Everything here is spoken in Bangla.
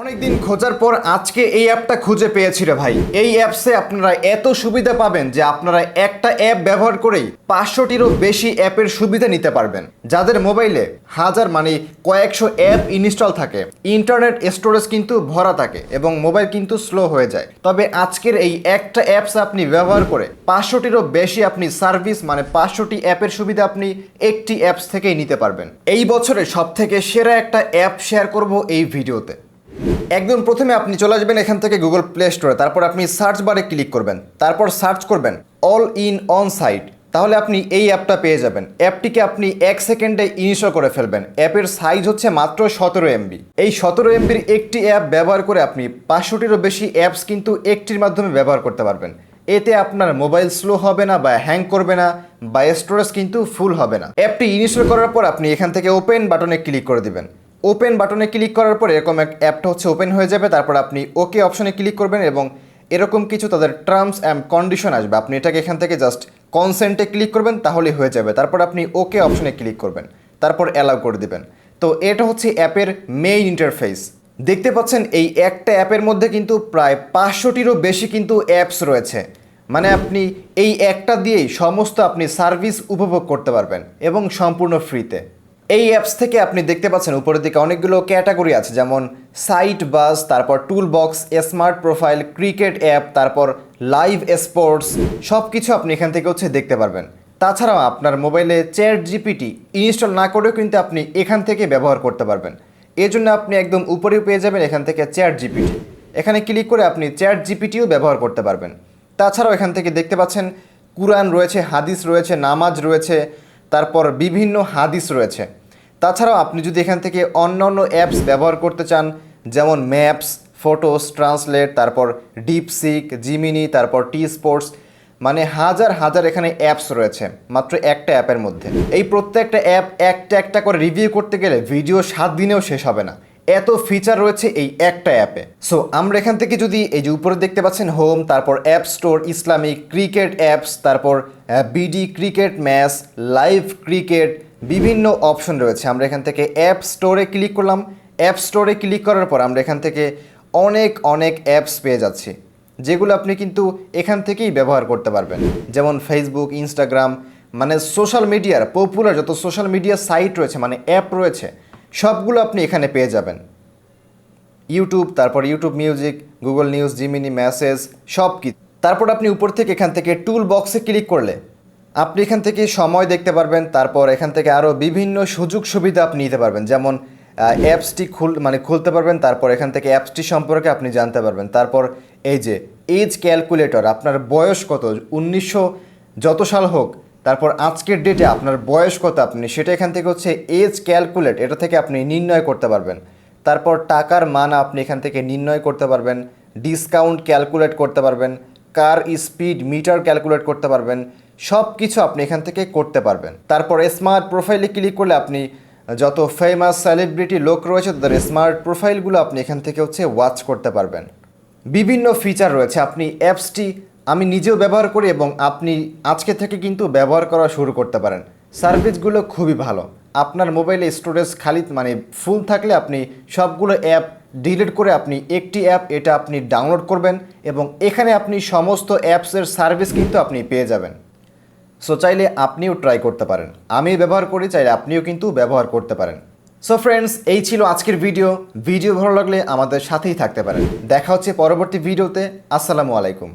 অনেকদিন খোঁজার পর আজকে এই অ্যাপটা খুঁজে পেয়েছি রে ভাই। এই অ্যাপসে আপনারা এত সুবিধা পাবেন যে আপনারা একটা অ্যাপ ব্যবহার করেই 500টিরও বেশি অ্যাপের সুবিধা নিতে পারবেন। যাদের মোবাইলে হাজার কয়েকশো অ্যাপ ইনস্টল থাকে, ইন্টারনেট স্টোরেজ কিন্তু ভরা থাকে এবং মোবাইল কিন্তু স্লো হয়ে যায়, তবে আজকের এই একটা অ্যাপস আপনি ব্যবহার করে 500টিরও বেশি আপনি সার্ভিস 500টি অ্যাপের সুবিধা আপনি একটি অ্যাপস থেকেই নিতে পারবেন। এই বছরে সবথেকে সেরা একটা অ্যাপ শেয়ার করব এই ভিডিওতে। একদম প্রথমে আপনি চলে আসবেন এখান থেকে গুগল প্লে স্টোরে, তারপর আপনি সার্চ বারে ক্লিক করবেন, তারপর সার্চ করবেন অল ইন অন সাইট, তাহলে আপনি এই অ্যাপটা পেয়ে যাবেন। অ্যাপটিকে আপনি 1 সেকেন্ডে ইনস্টল করে ফেলবেন। অ্যাপের সাইজ হচ্ছে মাত্র 17 MB। এই 17 MBর একটি অ্যাপ ব্যবহার করে আপনি 500টিরও বেশি অ্যাপস কিন্তু একটির মাধ্যমে ব্যবহার করতে পারবেন। এতে আপনার মোবাইল স্লো হবে না বা হ্যাং করবে না বা স্টোরেজ কিন্তু ফুল হবে না। অ্যাপটি ইনস্টল করার পর আপনি এখান থেকে ওপেন বাটনে ক্লিক করে দিবেন। ওপেন বাটনে ক্লিক করার পর এরকম এক অ্যাপটা ওপেন হয়ে যাবে। তারপর আপনি ওকে অপশনে ক্লিক করবেন এবং এরকম কিছু তাদের টার্মস অ্যান্ড কন্ডিশন আসবে। আপনি এটাকে এখান থেকে জাস্ট কনসেন্টে ক্লিক করবেন, তাহলেই হয়ে যাবে। তারপর আপনি ওকে অপশনে ক্লিক করবেন, তারপর অ্যালাউ করে দিবেন। তো এটা হচ্ছে অ্যাপের মেইন ইন্টারফেস। দেখতে পাচ্ছেন এই একটা অ্যাপের মধ্যে কিন্তু প্রায় 500টিরও বেশি কিন্তু অ্যাপস রয়েছে। আপনি এই একটা দিয়েই সমস্ত আপনি সার্ভিস উপভোগ করতে পারবেন এবং সম্পূর্ণ ফ্রিতে। এই অ্যাপস থেকে আপনি দেখতে পাচ্ছেন উপরের দিকে অনেকগুলো ক্যাটাগরি আছে, যেমন সাইট বাস, তারপর tool box, smart profile, cricket app, তারপর লাইভ স্পোর্টস, সব কিছু আপনি এখান থেকে দেখতে পারবেন। তাছাড়াও আপনার মোবাইলে চ্যাট জিপিটি ইনস্টল না করেও কিন্তু আপনি এখান থেকে ব্যবহার করতে পারবেন। এই জন্য আপনি একদম উপরেও পেয়ে যাবেন এখান থেকে চ্যাট জিপিটি। এখানে ক্লিক করে আপনি চ্যাট জিপিটিও ব্যবহার করতে পারবেন। তাছাড়াও এখান থেকে দেখতে পাচ্ছেন কুরআন রয়েছে, হাদিস রয়েছে, নামাজ রয়েছে, তারপর বিভিন্ন হাদিস রয়েছে। তাছাড়াও আপনি যদি এখান থেকে অন্যান্য অ্যাপস ব্যবহার করতে চান, যেমন ম্যাপস, ফটোস, ট্রান্সলেট, তারপর ডিপসিক, জিমিনি, তারপর টি স্পোর্টস, হাজার হাজার এখানে অ্যাপস রয়েছে মাত্র একটা অ্যাপের মধ্যে। এই প্রত্যেকটা অ্যাপ একটা একটা করে রিভিউ করতে গেলে ভিডিও 7 দিনেও শেষ হবে না, এত ফিচার রয়েছে এই একটা অ্যাপে। সো আমরা এখান থেকে যদি এই যে উপরে দেখতে পাচ্ছেন হোম, তারপর app store, Islamic, cricket apps, তারপর BD cricket match, live cricket, বিভিন্ন অপশন রয়েছে। আমরা এখান থেকে অ্যাপ স্টোরে ক্লিক করলাম। অ্যাপ স্টোরে ক্লিক করার পর আমরা এখান থেকে অনেক অ্যাপস পেয়ে যাচ্ছি, যেগুলো আপনি কিন্তু এখান থেকেই ব্যবহার করতে পারবেন। যেমন ফেসবুক, ইনস্টাগ্রাম, সোশ্যাল মিডিয়ার পপুলার যত সোশ্যাল মিডিয়া সাইট রয়েছে, অ্যাপ রয়েছে, সবগুলো আপনি এখানে পেয়ে যাবেন। ইউটিউব, তারপর YouTube music, Google news, Gemini, message, সব কিছু। তারপর আপনি উপর থেকে এখান থেকে টুল বক্সে ক্লিক করলে আপনি এখান থেকে সময় দেখতে পারবেন। তারপর এখান থেকে আরও বিভিন্ন সুযোগ সুবিধা আপনি নিতে পারবেন, যেমন অ্যাপসটি খুলতে পারবেন। তারপর এখান থেকে অ্যাপসটি সম্পর্কে আপনি জানতে পারবেন। তারপর এই যে এজ ক্যালকুলেটর, আপনার বয়স কত, 1900 যত সাল হোক, তারপর আজকের ডেটে আপনার বয়স কত, আপনি সেটা এখান থেকে এজ ক্যালকুলেট, এটা থেকে আপনি নির্ণয় করতে পারবেন। তারপর টাকার মান আপনি এখান থেকে নির্ণয় করতে পারবেন, ডিসকাউন্ট ক্যালকুলেট করতে পারবেন, কার স্পিড মিটার ক্যালকুলেট করতে পারবেন, সব কিছু আপনি এখান থেকে করতে পারবেন। তারপর স্মার্ট প্রোফাইলে ক্লিক করলে আপনি যত ফেমাস সেলিব্রিটি লোক রয়েছে তাদের স্মার্ট প্রোফাইলগুলো আপনি এখান থেকে ওয়াচ করতে পারবেন। বিভিন্ন ফিচার রয়েছে। আপনি অ্যাপসটি আমি নিজেও ব্যবহার করি এবং আপনি আজকে থেকে কিন্তু ব্যবহার করা শুরু করতে পারেন। সার্ভিসগুলো খুবই ভালো। আপনার মোবাইলে স্টোরেজ খালি ফুল থাকলে আপনি সবগুলো অ্যাপ ডিলিট করে আপনি একটি অ্যাপ এটা আপনি ডাউনলোড করবেন এবং এখানে আপনি সমস্ত অ্যাপসের সার্ভিস কিন্তু আপনি পেয়ে যাবেন। সো চাইলে আপনিও ট্রাই করতে পারেন। আমি ব্যবহার করি, চাইলে আপনিও কিন্তু ব্যবহার করতে পারেন। সো ফ্রেন্ডস, এই ছিল আজকের ভিডিও ভালো লাগলে আমাদের সাথেই থাকতে পারেন। দেখা হচ্ছে পরবর্তী ভিডিওতে। আসসালামু আলাইকুম।